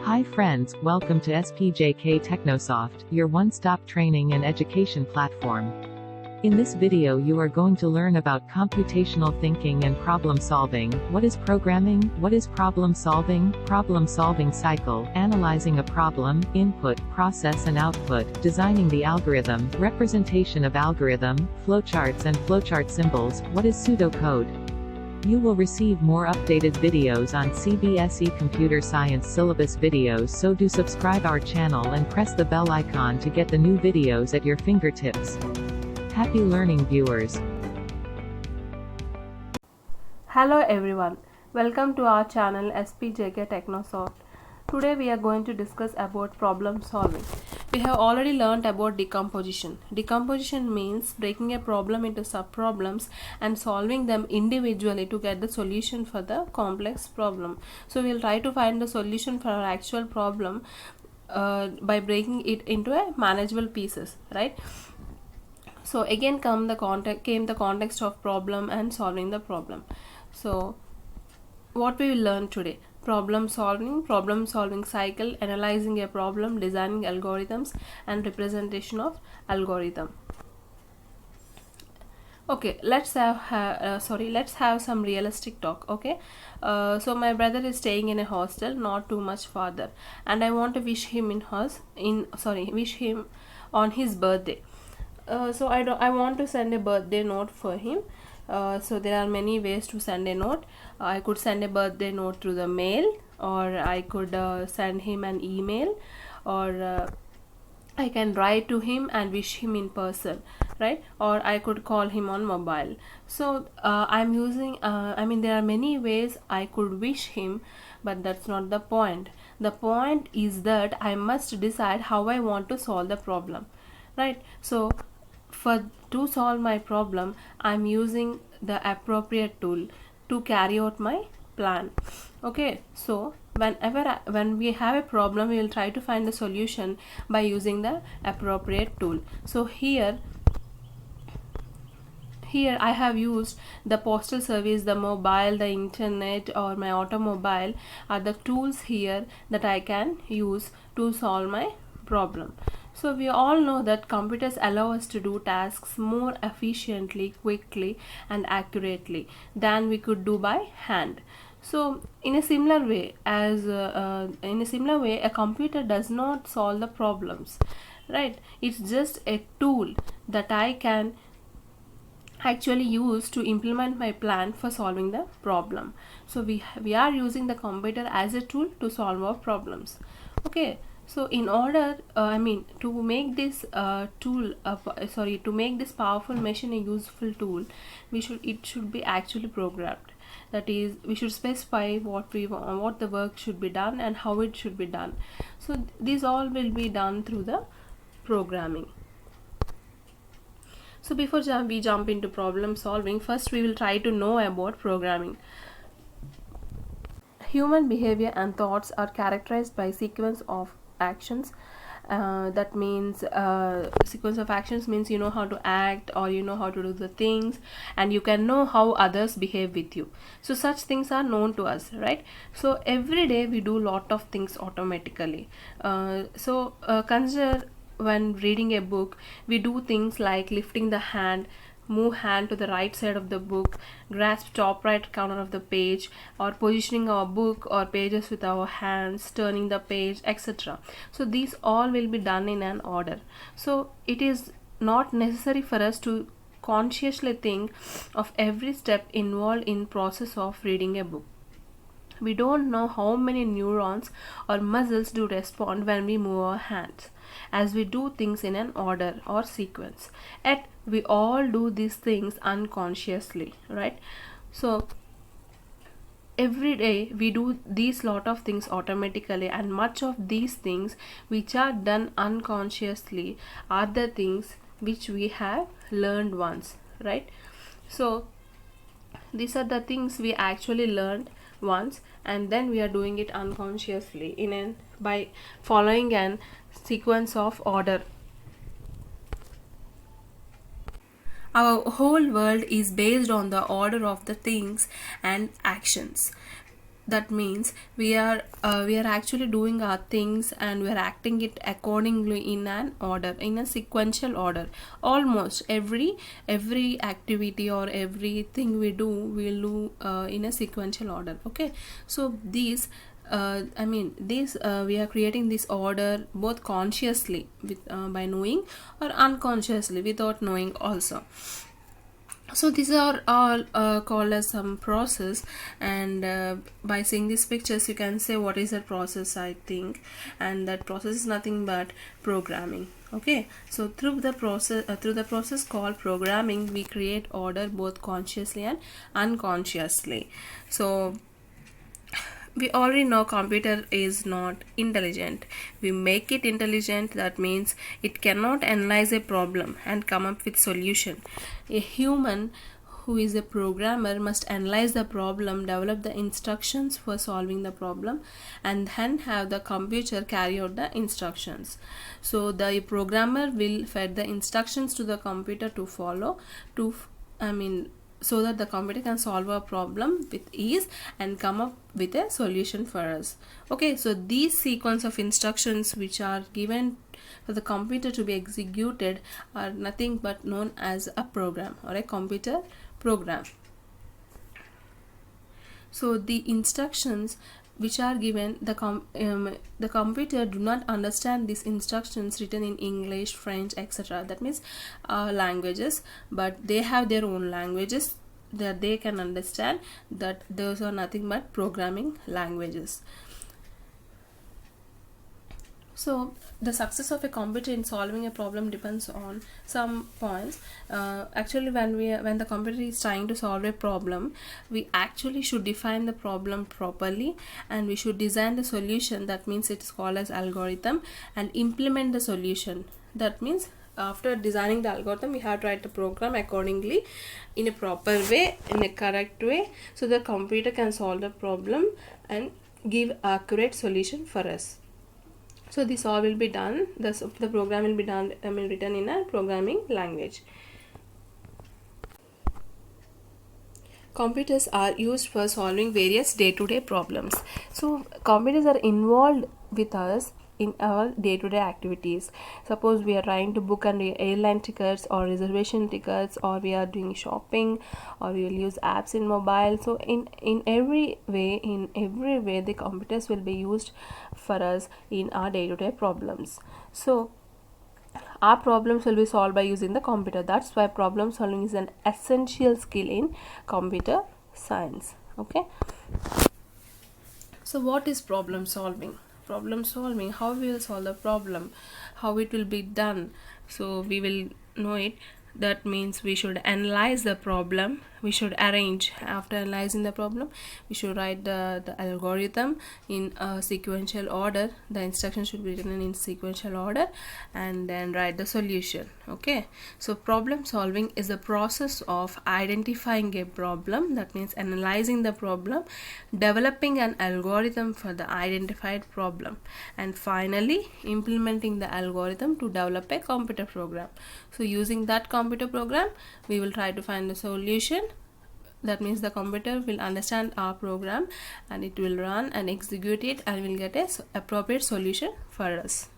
Hi friends, welcome to SPJK Technosoft, your one-stop training and education platform. In this video you are going to learn about computational thinking and problem solving, what is programming, what is problem solving cycle, analyzing a problem, input, process and output, designing the algorithm, representation of algorithm, flowcharts and flowchart symbols, what is pseudocode. You will receive more updated videos on CBSE Computer Science syllabus videos, so do subscribe our channel and press the bell icon to get the new videos at your fingertips. Happy learning viewers. Hello everyone, welcome to our channel SPJK Technosoft. Today we are going to discuss about problem solving. We have already learned about decomposition. Decomposition means breaking a problem into sub-problems and solving them individually to get the solution for the complex problem. So we will try to find the solution for our actual problem by breaking it into a manageable pieces, right? So again came the context of problem and solving the problem. So what we will learn today: problem solving cycle, analyzing a problem, designing algorithms and representation of algorithm. Okay, let's have some realistic talk. Okay, so my brother is staying in a hostel not too much farther, and I want to wish him on his birthday. So I want to send a birthday note for him. So there are many ways to send a note. I could send a birthday note through the mail, or I could send him an email, or I can write to him and wish him in person, right? Or I could call him on mobile. So I'm using there are many ways I could wish him, but that's not the point. The point is that I must decide how I want to solve the problem, right? So to solve my problem, I'm using the appropriate tool to carry out my plan. Okay, so when we have a problem, we will try to find the solution by using the appropriate tool. So here I have used the postal service, the mobile, the internet, or my automobile are the tools here that I can use to solve my problem. So we all know that computers allow us to do tasks more efficiently, quickly and accurately than we could do by hand. So in a similar way, a computer does not solve the problems, right? It's just a tool that I can actually use to implement my plan for solving the problem. So we are using the computer as a tool to solve our problems. Okay, so in order to make this to make this powerful machine a useful tool, it should be actually programmed. That is, we should specify what the work should be done and how it should be done. So these all will be done through the programming. So before we jump into problem solving, first we will try to know about programming. Human behavior and thoughts are characterized by sequence of actions. That means sequence of actions means you know how to act, or you know how to do the things, and you can know how others behave with you. So such things are known to us, right? So every day we do lot of things automatically. Consider when reading a book, we do things like lifting the hand, move hand to the right side of the book, grasp top right corner of the page, or positioning our book or pages with our hands, turning the page, etc. So these all will be done in an order. So it is not necessary for us to consciously think of every step involved in process of reading a book. We don't know how many neurons or muscles do respond when we move our hands, as we do things in an order or sequence. Yet we all do these things unconsciously, right? So every day we do these lot of things automatically, and much of these things which are done unconsciously are the things which we have learned once, right? So these are the things we actually learned once, and then we are doing it unconsciously by following an sequence of order. Our whole world is based on the order of the things and actions. That means we are actually doing our things and we are acting it accordingly in an order, in a sequential order. Almost every activity or everything we do, we'll do in a sequential order. Okay, so these we are creating this order both consciously with by knowing, or unconsciously without knowing also. So these are all called as some process, and by seeing these pictures you can say what is that process, I think. And that process is nothing but programming. Okay, so through the process called programming, we create order both consciously and unconsciously. So we already know computer is not intelligent. We make it intelligent. That means it cannot analyze a problem and come up with solution. A human who is a programmer must analyze the problem, develop the instructions for solving the problem, and then have the computer carry out the instructions. So the programmer will feed the instructions to the computer to follow, so that the computer can solve a problem with ease and come up with a solution for us. Okay, so these sequence of instructions which are given for the computer to be executed are nothing but known as a program or a computer program. So the instructions which are given, the computer do not understand these instructions written in English, French, etc. That means languages, but they have their own languages that they can understand. That those are nothing but programming languages. So the success of a computer in solving a problem depends on some points. Actually, when the computer is trying to solve a problem, we actually should define the problem properly, and we should design the solution. That means it is called as algorithm, and implement the solution. That means after designing the algorithm, we have to write the program accordingly in a proper way, in a correct way, so the computer can solve the problem and give accurate solution for us. So this all will be done, the program will be done, written in a programming language. Computers are used for solving various day-to-day problems. So computers are involved with us in our day-to-day activities. Suppose we are trying to book an airline tickets or reservation tickets, or we are doing shopping, or we will use apps in mobile. So in every way the computers will be used for us in our day-to-day problems. So our problems will be solved by using the computer. That's why problem solving is an essential skill in computer science. Okay, so what is problem solving? Problem solving, how we will solve the problem, how it will be done. So we will know it. That means we should analyze the problem, we should arrange. After analyzing the problem, we should write the algorithm in a sequential order. The instructions should be written in sequential order, and then write the solution. Okay, so problem solving is the process of identifying a problem. That means analyzing the problem, developing an algorithm for the identified problem, and finally implementing the algorithm to develop a computer program. So using that computer program, we will try to find the solution. That means the computer will understand our program, and it will run and execute it, and will get a appropriate solution for us.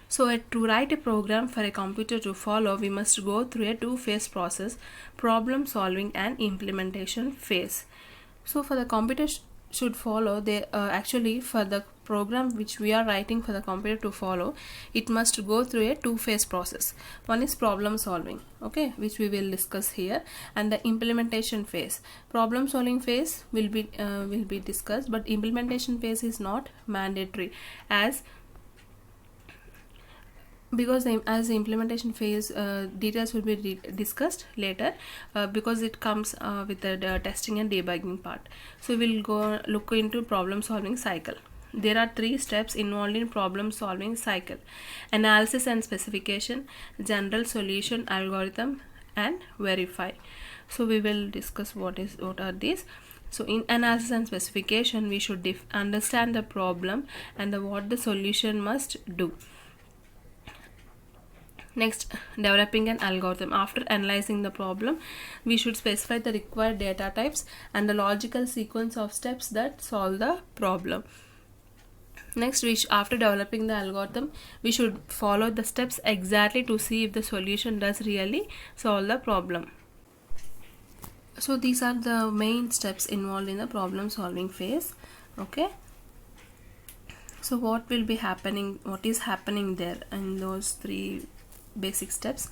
So to write a program for a computer to follow, we must go through a two-phase process: problem solving and implementation phase. So for the computer should follow, actually for the program which we are writing for the computer to follow, it must go through a two-phase process. One is problem solving, okay, which we will discuss here, and the implementation phase. Problem solving phase will be discussed, but implementation phase is not mandatory, because as the implementation phase, details will be discussed later, because it comes with the testing and debugging part. So we'll go look into problem solving cycle. There are 3 steps involved in problem solving cycle: analysis and specification, general solution algorithm, and verify. So we will discuss what are these. So in analysis and specification, we should understand the problem and what the solution must do. Next, developing an algorithm. After analyzing the problem, we should specify the required data types and the logical sequence of steps that solve the problem. Next, after developing the algorithm, we should follow the steps exactly to see if the solution does really solve the problem. So these are the main steps involved in the problem solving phase. Okay, so what is happening there in those three basic steps?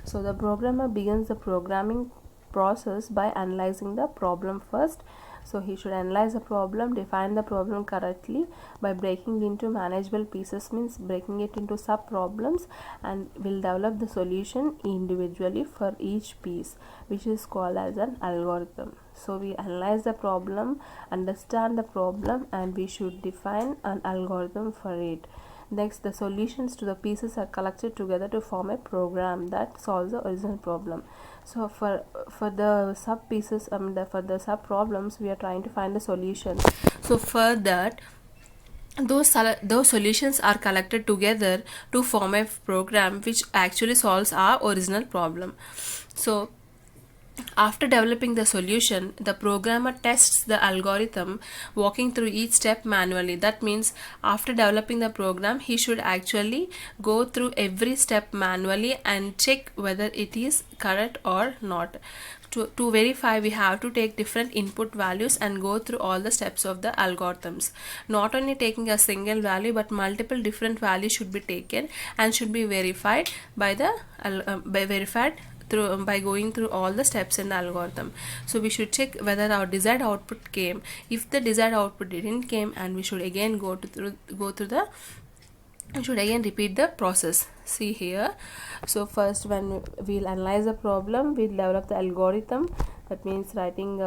So the programmer begins the programming process by analyzing the problem first. So he should analyze the problem, define the problem correctly by breaking into manageable pieces, means breaking it into sub problems, and will develop the solution individually for each piece, which is called as an algorithm. So we analyze the problem, understand the problem, and we should define an algorithm for it. Next, the solutions to the pieces are collected together to form a program that solves the original problem. So for the sub pieces, for the sub problems, we are trying to find the solution. So for that, those solutions are collected together to form a program which actually solves our original problem. So after developing the solution, the programmer tests the algorithm, walking through each step manually. That means after developing the program, he should actually go through every step manually and check whether it is correct or not. To verify, we have to take different input values and go through all the steps of the algorithms. Not only taking a single value, but multiple different values should be taken and should be verified by going through all the steps in the algorithm. So we should check whether our desired output came. If the desired output didn't came, and we should again repeat the process. See here. So first, when we'll analyze the problem, we'll develop the algorithm. That means writing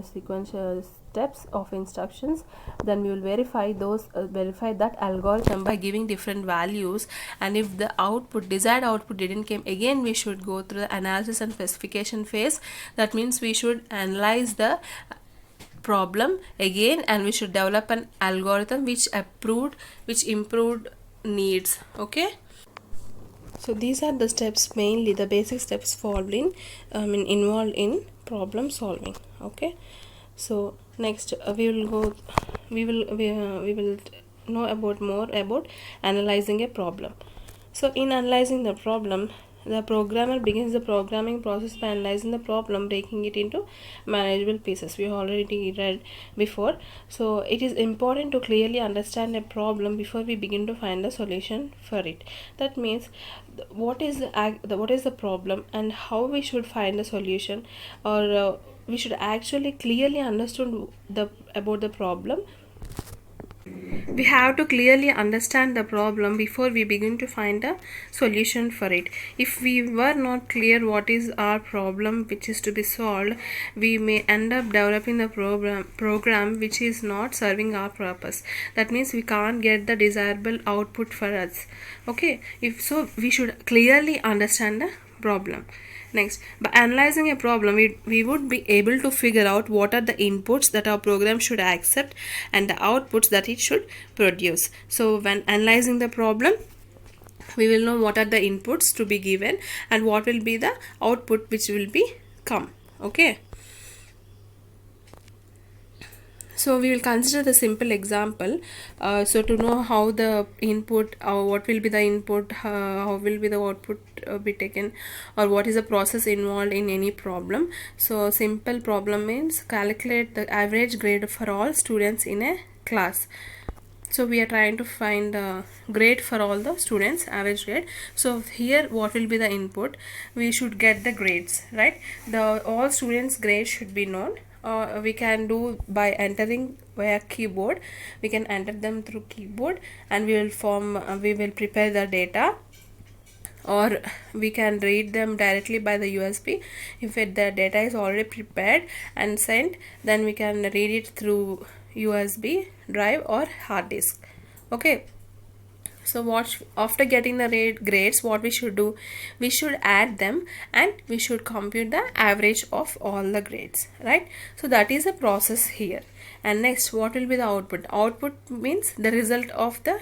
sequential steps of instructions. Then we will verify that algorithm by giving different values, and if the desired output didn't came, again we should go through the analysis and specification phase. That means we should analyze the problem again, and we should develop an algorithm which improved needs. Okay, so these are the steps, mainly the basic steps involved in problem solving. Okay, so next we will know more about analyzing a problem. So in analyzing the problem, the programmer begins the programming process by analyzing the problem, breaking it into manageable pieces. We already read before. So it is important to clearly understand a problem before we begin to find a solution for it. That means what is the problem and how we should find a solution, or we should actually clearly understand about the problem. We have to clearly understand the problem before we begin to find a solution for it. If we were not clear what is our problem which is to be solved, we may end up developing the program which is not serving our purpose. That means we can't get the desirable output for us. Okay, we should clearly understand the problem. Next, by analyzing a problem, we would be able to figure out what are the inputs that our program should accept and the outputs that it should produce. So when analyzing the problem, we will know what are the inputs to be given and what will be the output which will be come. Okay, so we will consider the simple example. So to know how the input, what will be the input, how will be the output be taken, or what is the process involved in any problem. So simple problem means calculate the average grade for all students in a class. So we are trying to find the grade for all the students, average grade. So here what will be the input? We should get the grades, right? All students grades should be known. We can do by entering via keyboard. We can enter them through keyboard, and we will prepare the data, or we can read them directly by the USB. If the data is already prepared and sent, then we can read it through USB drive or hard disk. Okay, so after getting the grades, what we should do? We should add them and we should compute the average of all the grades, right? So that is the process here. And next, what will be the output? Output means the result of the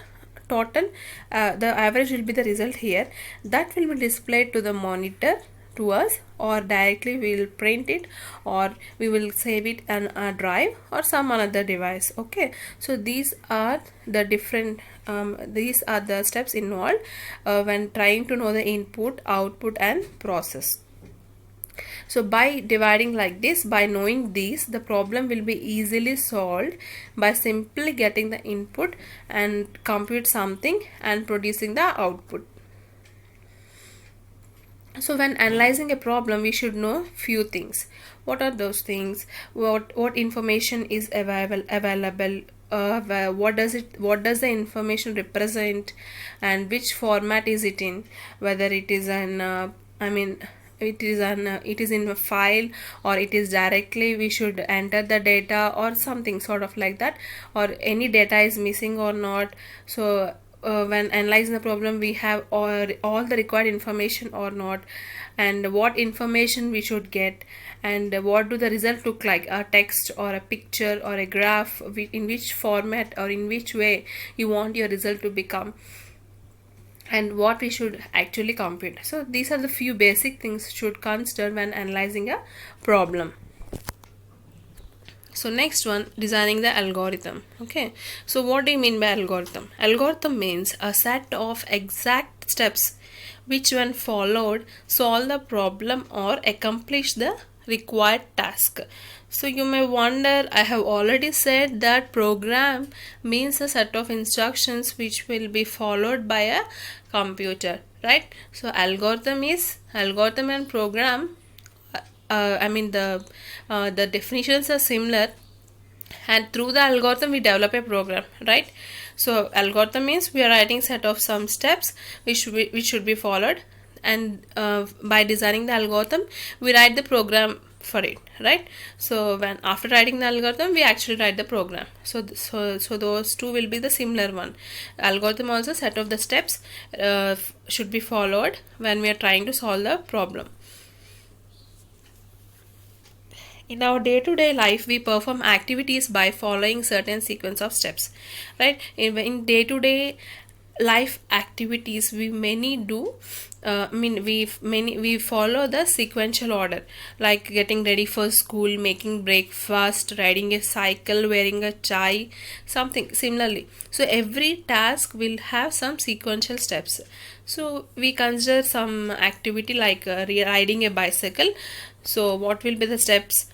total, the average will be the result here. That will be displayed to the monitor to us, or directly we will print it, or we will save it on a drive or some another device. Okay, so these are the different these are the steps involved when trying to know the input, output and process. So by dividing like this, by knowing these, the problem will be easily solved by simply getting the input and compute something and producing the output. So when analyzing a problem, we should know few things. What are those things? What information is available? What does the information represent, and which format is it in? Whether it is an it is in a file, or it is directly we should enter the data or something sort of like that, or any data is missing or not. So when analyzing the problem, we have all the required information or not, and what information we should get, and what do the result look like, a text or a picture or a graph, in which format or in which way you want your result to become, and what we should actually compute. So these are the few basic things should consider when analyzing a problem. So next one, designing the algorithm. Okay, so what do you mean by algorithm? Algorithm means a set of exact steps which when followed solve the problem or accomplish the required task. So you may wonder, I have already said that program means a set of instructions which will be followed by a computer, right? So algorithm and program, the definitions are similar, and through the algorithm we develop a program, right? So algorithm means we are writing set of some steps which should be followed, and by designing the algorithm we write the program for it, right? So when after writing the algorithm we actually write the program. So those two will be the similar one. Algorithm also set of the steps should be followed when we are trying to solve the problem. In our day-to-day life, we perform activities by following certain sequence of steps, right? In day-to-day life activities, we follow the sequential order, like getting ready for school, making breakfast, riding a cycle, wearing a tie, something similarly. So every task will have some sequential steps. So we consider some activity like riding a bicycle. So what will be the steps?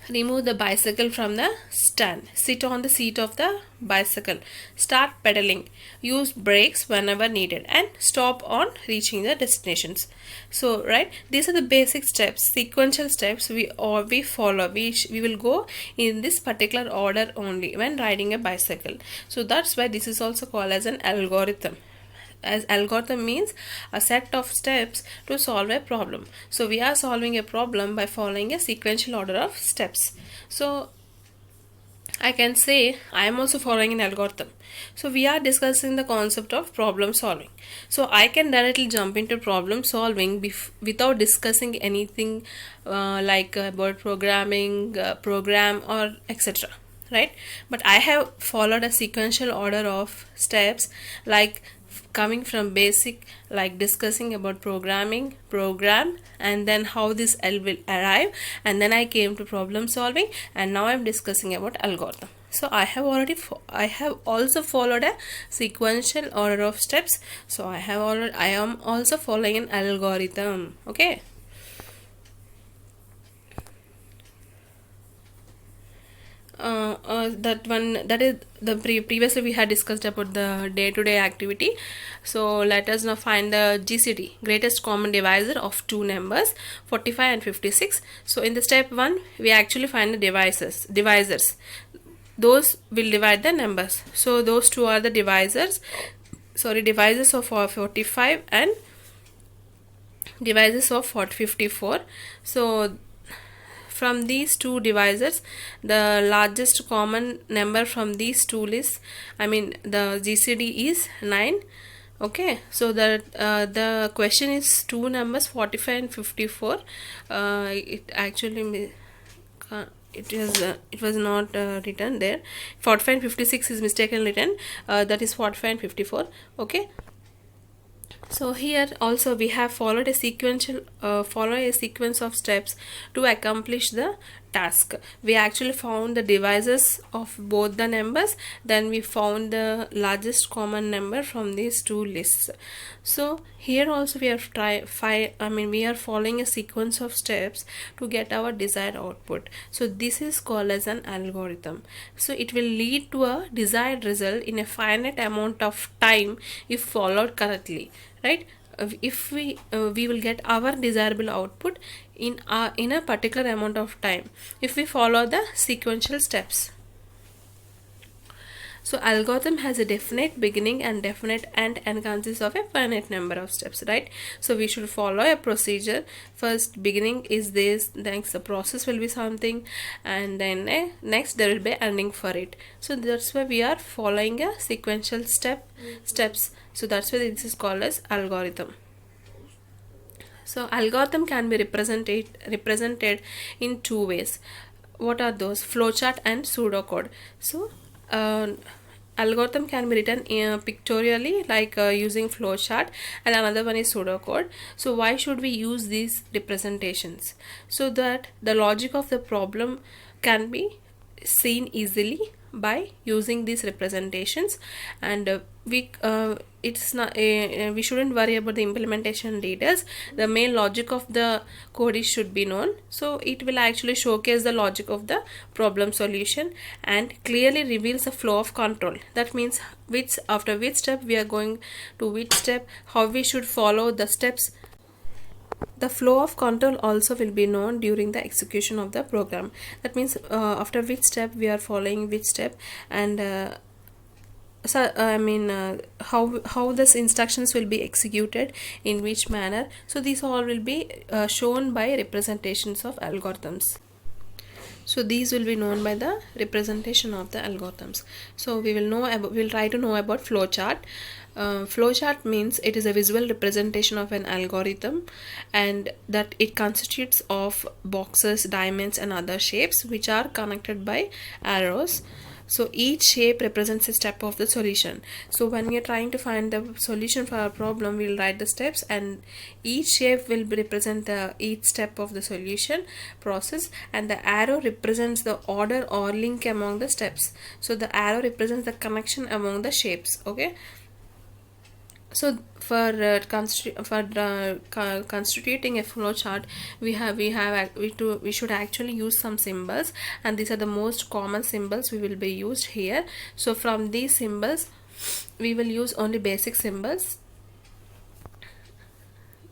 Remove the bicycle from the stand, sit on the seat of the bicycle, start pedaling, use brakes whenever needed, and stop on reaching the destinations. So right, these are the basic steps, sequential steps we follow. We will go in this particular order only when riding a bicycle. So that's why this is also called as an algorithm. As algorithm means a set of steps to solve a problem. So we are solving a problem by following a sequential order of steps. So I can say I am also following an algorithm. So we are discussing the concept of problem solving. So I can directly jump into problem solving without discussing anything like about programming, program or etc. Right? But I have followed a sequential order of steps, like coming from basic, like discussing about programming, program, and then how this L will arrive, and then I came to problem solving, and now I'm discussing about algorithm. So I have also followed a sequential order of steps. So I am also following an algorithm. Okay. That is the previously we had discussed about the day-to-day activity. So let us now find the GCD, greatest common divisor of two numbers 45 and 56. So in the step 1 we actually find the divisors. Those will divide the numbers. So those two are the divisors of 45 and divisors of 54. So from these two divisors, the largest common number from these two lists, the GCD is 9. Okay, so the question is two numbers 45 and 54. It actually it was not written there. 45 and 56 is mistakenly written, that is 45 and 54. Okay, so here also we have followed a sequence of steps to accomplish the task. We actually found the divisors of both the numbers, then we found the largest common number from these two lists. So here also we have we are following a sequence of steps to get our desired output. So this is called as an algorithm. So it will lead to a desired result in a finite amount of time if followed correctly, right? If we will get our desirable output in a particular amount of time if we follow the sequential steps. So algorithm has a definite beginning and definite end and consists of a finite number of steps, right? So we should follow a procedure. First beginning is this, next the process will be something, and then next there will be ending for it. So that's why we are following a sequential steps. So that's why this is called as algorithm. So algorithm can be represented in two ways. What are those? Flowchart and pseudocode. So algorithm can be written pictorially, like using flowchart, and another one is pseudocode. So why should we use these representations? So that the logic of the problem can be seen easily by using these representations, and it's not we shouldn't worry about the implementation details. The main logic of the code should be known, so it will actually showcase the logic of the problem solution and clearly reveals the flow of control. That means after which step we are going to which step, how we should follow the steps. The flow of control also will be known during the execution of the program. That means after which step we are following which step, and how this instructions will be executed in which manner. So these all will be shown by representations of algorithms. So these will be known by the representation of the algorithms. So we will try to know about flowchart. Flowchart means it is a visual representation of an algorithm, and that it constitutes of boxes, diamonds and other shapes which are connected by arrows. So each shape represents a step of the solution. So when we are trying to find the solution for our problem, we will write the steps, and each shape will represent each step of the solution process, and the arrow represents the order or link among the steps. So the arrow represents the connection among the shapes. Okay, so for constituting a flowchart, we should actually use some symbols, and these are the most common symbols we will be used here. So from these symbols we will use only basic symbols.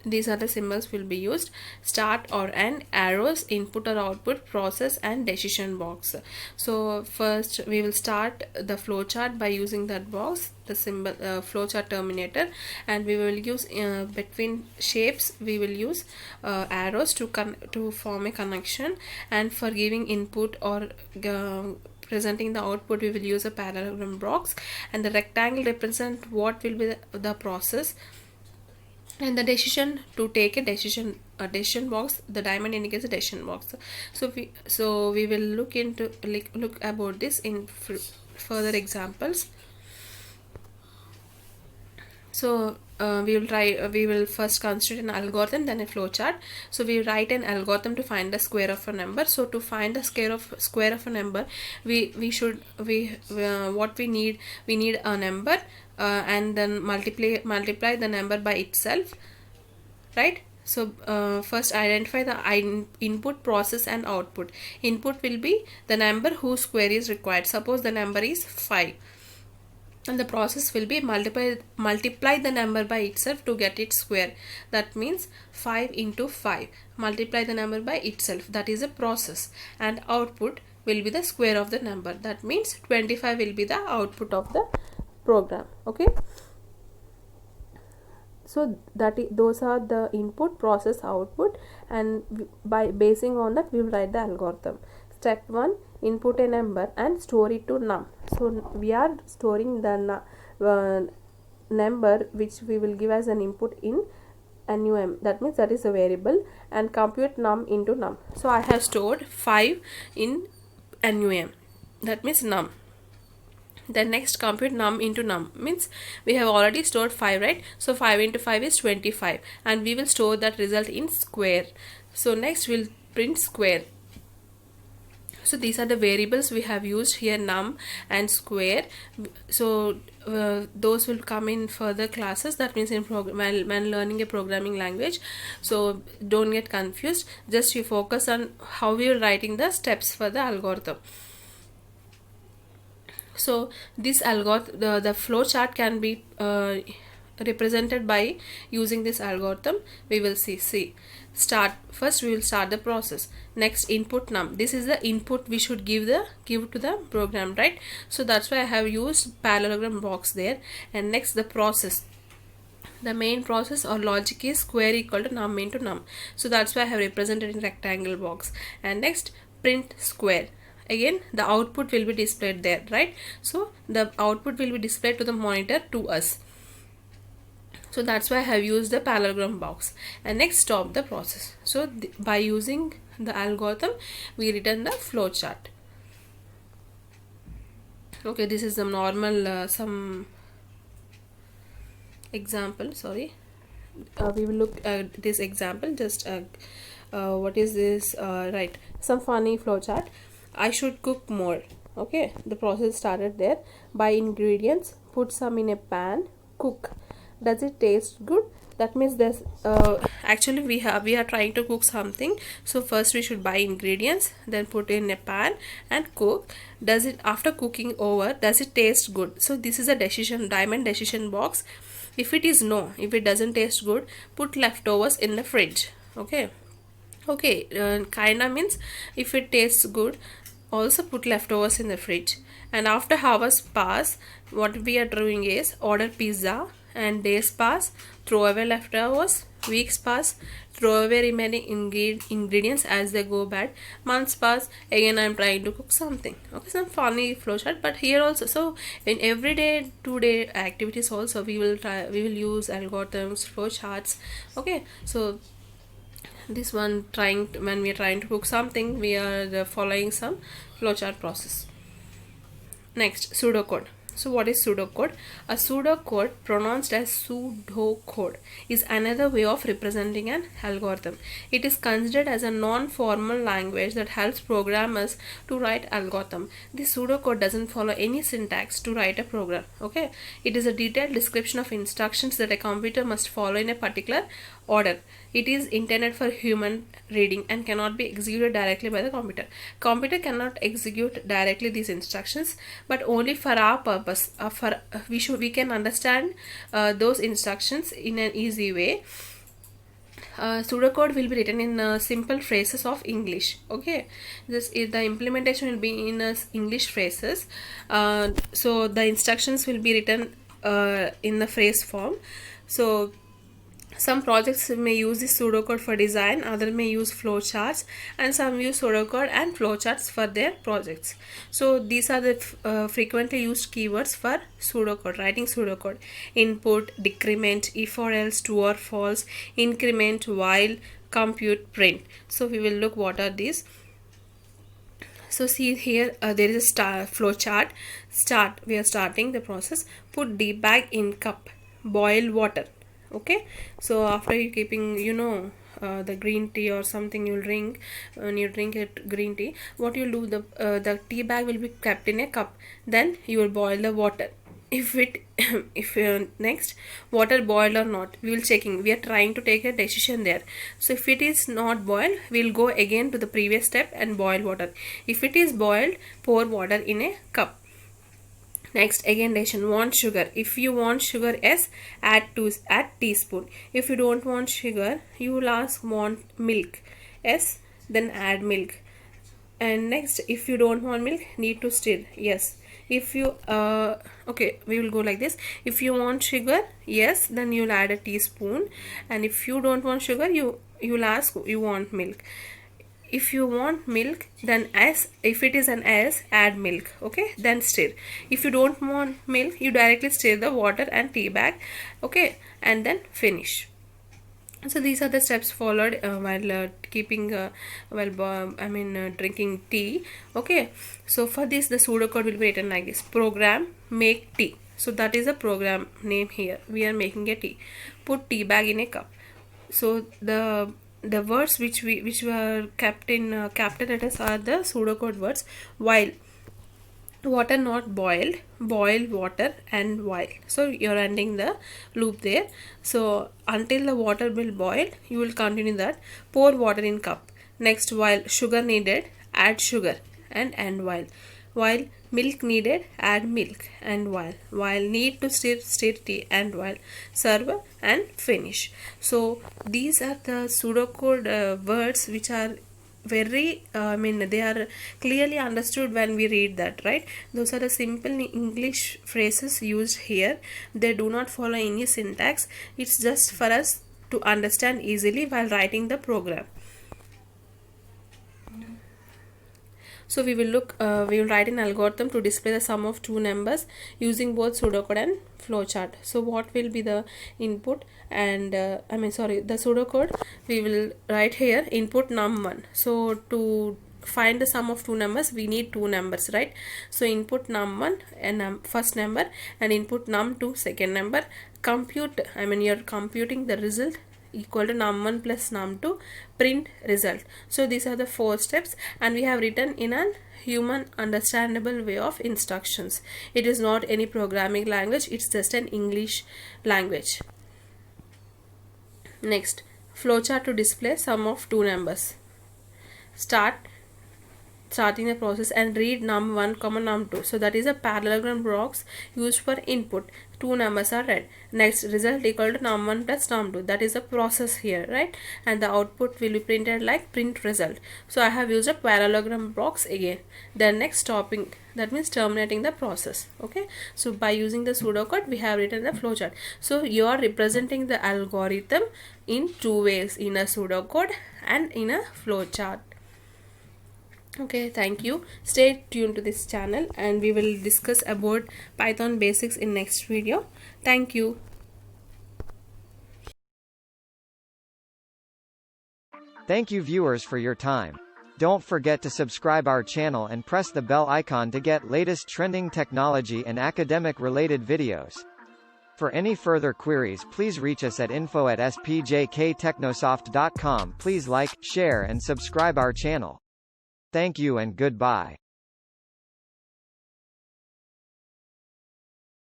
These are the symbols will be used: start or end, arrows, input or output, process and decision box. So first we will start the flowchart by using that box, the symbol flowchart terminator, and we will use between shapes we will use arrows to form a connection, and for giving input or presenting the output we will use a parallelogram box, and the rectangle represent what will be the process, and the decision to take a decision box, the diamond indicates a decision box. So we will look about this in further examples. So we will first constitute an algorithm, then a flowchart. So we write an algorithm to find the square of a number. So to find the square of a number, we need a number, and then multiply the number by itself, right? So first identify the input, process and output. Input will be the number whose square is required. Suppose the number is 5, and the process will be multiply the number by itself to get its square. That means 5 into 5, multiply the number by itself, that is a process, and output will be the square of the number. That means 25 will be the output of the program. Okay, so those are the input, process, output, and by basing on that we will write the algorithm. Step 1, input a number and store it to num. So we are storing the number which we will give as an input in num, that means that is a variable, and compute num into num. So I have stored 5 in num, that means num. Then next compute num into num, means we have already stored 5, right? So 5 into 5 is 25, and we will store that result in square. So next we'll print square. So these are the variables we have used here, num and square. So those will come in further classes, that means in when learning a programming language. So don't get confused, just you focus on how we are writing the steps for the algorithm. So this algorithm, the flow chart can be represented by using this algorithm. We will see. First we will start the process. Next, input num, this is the input we should give to the program, right? So that's why I have used parallelogram box there. And next, the process, the main process or logic is square equal to num into num, so that's why I have represented in rectangle box. And next, print square, again the output will be displayed there, right? So the output will be displayed to the monitor, to us. So that's why I have used the parallelogram box. And next, stop the process. So by using the algorithm, we return the flow chart. Okay, this is the normal some example. Sorry, we will look at this example. Just what is this? Right, some funny flow chart. I should cook more. Okay, the process started there. Buy ingredients, put some in a pan, cook. Does it taste good? That means there's actually we are trying to cook something. So first we should buy ingredients, then put in a pan and cook. Does it, after cooking over, does it taste good? So this is a diamond decision box. If it is no, if it doesn't taste good, put leftovers in the fridge. Okay, kinda means if it tastes good, also put leftovers in the fridge. And after hours pass, what we are doing is order pizza, and days pass, throw away leftovers. Weeks pass, throw away remaining ingredients as they go bad. Months pass, again I am trying to cook something. Okay, some funny flowchart, but here also, so in everyday 2-day activities also we will use algorithms, flowcharts. Okay, so this one, when we are trying to cook something, we are following some flowchart process. Next, pseudocode. So what is pseudocode? A pseudocode, pronounced as pseudocode, is another way of representing an algorithm. It is considered as a non-formal language that helps programmers to write algorithm. This pseudocode doesn't follow any syntax to write a program. Okay, it is a detailed description of instructions that a computer must follow in a particular order. It is intended for human reading and cannot be executed directly by the computer. Computer cannot execute directly these instructions, but only for our purpose. We can understand those instructions in an easy way. Pseudocode will be written in simple phrases of English. Okay, the implementation will be in English phrases. So the instructions will be written in the phrase form. So some projects may use this pseudocode for design, others may use flowcharts, and some use pseudocode and flowcharts for their projects. So these are the frequently used keywords for pseudocode, writing pseudocode: input, decrement, if or else, true or false, increment, while, compute, print. So we will look what are these. So see here, there is a flowchart. We are starting the process. Put debug in cup, boil water. Okay, so after you keeping, the green tea or something you'll drink, when you drink it green tea, what you'll do, the tea bag will be kept in a cup, then you will boil the water. If next, water boiled or not, we will checking, we are trying to take a decision there. So if it is not boiled, we'll go again to the previous step and boil water. If it is boiled, pour water in a cup. Next, again decision, want sugar. If you want sugar, yes, add teaspoon. If you don't want sugar, you will ask want milk, yes, then add milk. And next, if you don't want milk, need to stir, yes. If you okay, we will go like this. If you want sugar, yes, then you'll add a teaspoon. And if you don't want sugar, you'll ask you want milk. If you want milk, then S. If it is an S, add milk. Okay, then stir. If you don't want milk, you directly stir the water and tea bag. Okay, and then finish. So these are the steps followed while keeping drinking tea. Okay, so for this the pseudocode will be written like this: program make tea. So that is a program name. Here we are making a tea. Put tea bag in a cup. So the words which were kept in capital letters are the pseudocode words. While water not boiled, boil water and while. So you're ending the loop there. So until the water will boil, you will continue that. Pour water in cup. Next, while sugar needed, add sugar and end while milk needed, add milk and while need to stir tea and while serve and finish. So these are the pseudocode words which are very they are clearly understood when we read that, right? Those are the simple English phrases used here. They do not follow any syntax. It's just for us to understand easily while writing the program. So we will write an algorithm to display the sum of two numbers using both pseudocode and flowchart. So what will be the input and the pseudocode? We will write here input num1. So to find the sum of two numbers, we need two numbers, right? So input num1 and first number, and input num2 second number. Compute, you're computing the result equal to num1 plus num2, print result. So these are the four steps, and we have written in a human understandable way of instructions. It is not any programming language, it's just an English language. Next, flowchart to display sum of two numbers. Starting the process and read num1 comma num2. So that is a parallelogram box used for input. Two numbers are read. Next, result equal to num1 plus num2. That is a process here, right? And the output will be printed like print result. So I have used a parallelogram box again. Then next, stopping, that means terminating the process. Okay, so by using the pseudocode we have written the flowchart. So you are representing the algorithm in two ways, in a pseudocode and in a flowchart. Okay, thank you. Stay tuned to this channel, and we will discuss about Python basics in next video. Thank you. Thank you viewers for your time. Don't forget to subscribe our channel and press the bell icon to get latest trending technology and academic related videos. For any further queries, please reach us at info@spjktechnosoft.com. Please like, share and subscribe our channel. Thank you and goodbye.